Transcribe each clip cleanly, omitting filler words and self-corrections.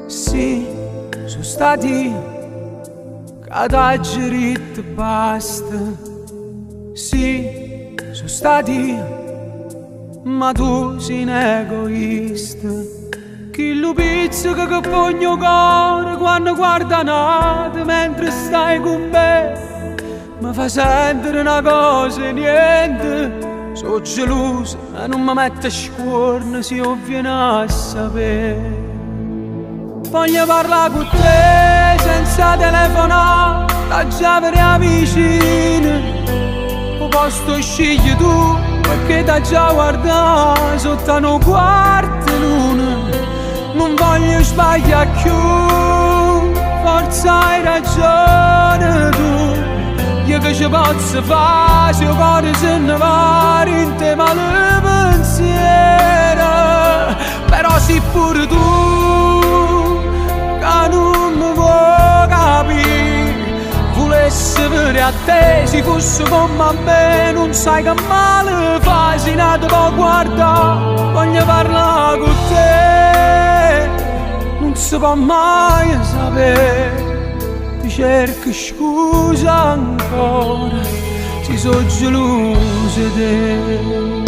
Sì, sono stati cadageri e basta. Sì, sono stati, ma tu sei un egoista. Chi lo pizzica che pogno cuore quando guarda nate mentre stai con me. Mi fa sentire una cosa e niente. Sono gelosa e non mi mette a scuorna se io viene a sapere. Voglio parlare con te senza telefonare, da già per vicina. O posto scegli tu, perché da già guardare sotto una quarta luna. Non voglio sbagliare più, forza hai ragione tu. Io che ci posso fare se il cuore se ne va in te male pensiero. Però sei pure tu che non mi vuoi capire. Volessi vedere a te se fosse come a me. Non sai che male fai se non ti può guardare. Voglio parlare con te, non si può mai sapere. Ti cerco scusa ancora, si sono gelosa di te.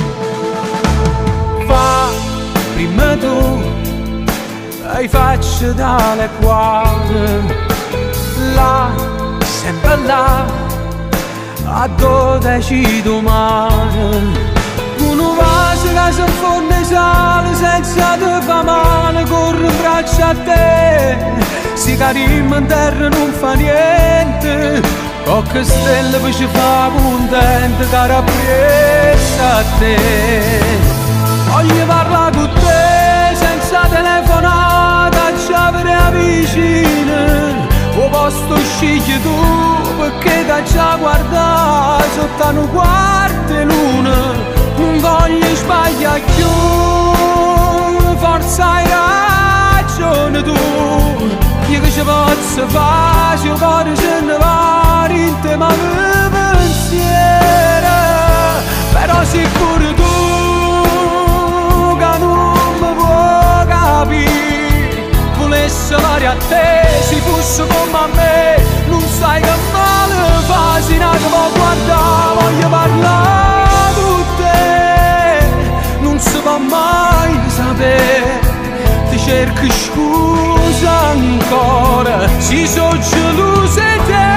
Fa prima tu, hai faccia dalle quadre. Là, sempre là, a 12 domani. Uno vaso che si infonde sale senza te fa male, corre in braccio a te. Si carimma in terra non fa niente, poche stelle poi ci fa contente, cara presa a te. Voglio parlare con te senza telefonata, già per vicina. O posto scegli tu, perché da già guardare sotto una quarta luna. Non voglio sbagliare più, forza hai ragione tu. Io che ci posso fare se il cuore se ne va in te male pensiero. Però sei pure tu che non mi vuoi capire. Volessi fare a te se fosse come a me. Non sai che male fa se non ti può guardare. Voglio parlare con te, non si può mai sapere. Ti cerco scusa ancora, si sono gelosa di te.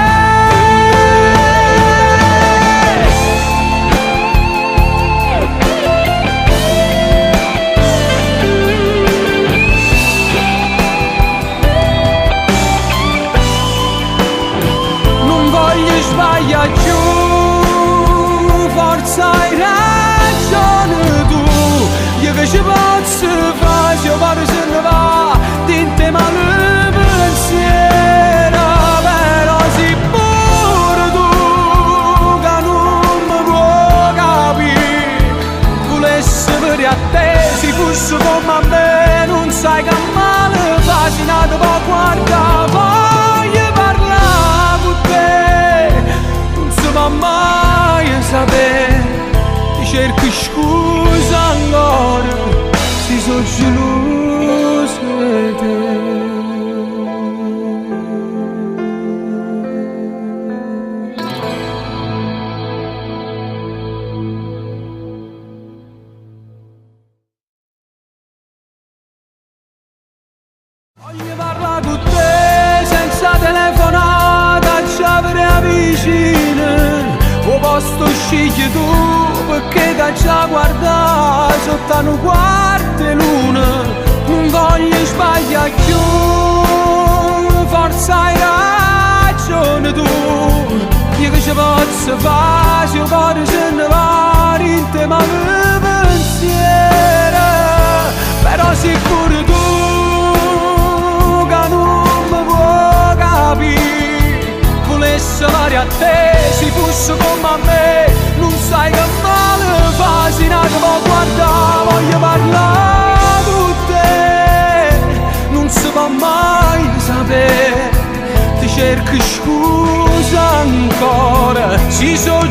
Non voglio sbagliare più, forza hai ragione tu. Io che ci posso fare se il cuore se ne va in te male pensiero. Però sei pure tu che non mi vuoi capire. Volessi vedere a te se fosse come a me. Non sai che male fa se non ti può guardare. Voglio parlare con te, non si può mai sapere. Ti cerco scusa ancora, si sono gelosa di te. Voglio parlare con te senza telefonata, già per vicina. O posto scegli tu, perché da già guardare sotto una quarta luna. Non voglio sbagliare più, forza hai ragione tu. Io che ci posso fare se il cuore se ne va in te male pensiero. Però sei pure tu che non mi vuoi capire. Volessi fare a te se fosse come a me. Non sai che male fa se non ti può guardare. Voglio parlare con te, non si può mai sapere. Ti cerco scusa ancora, si sono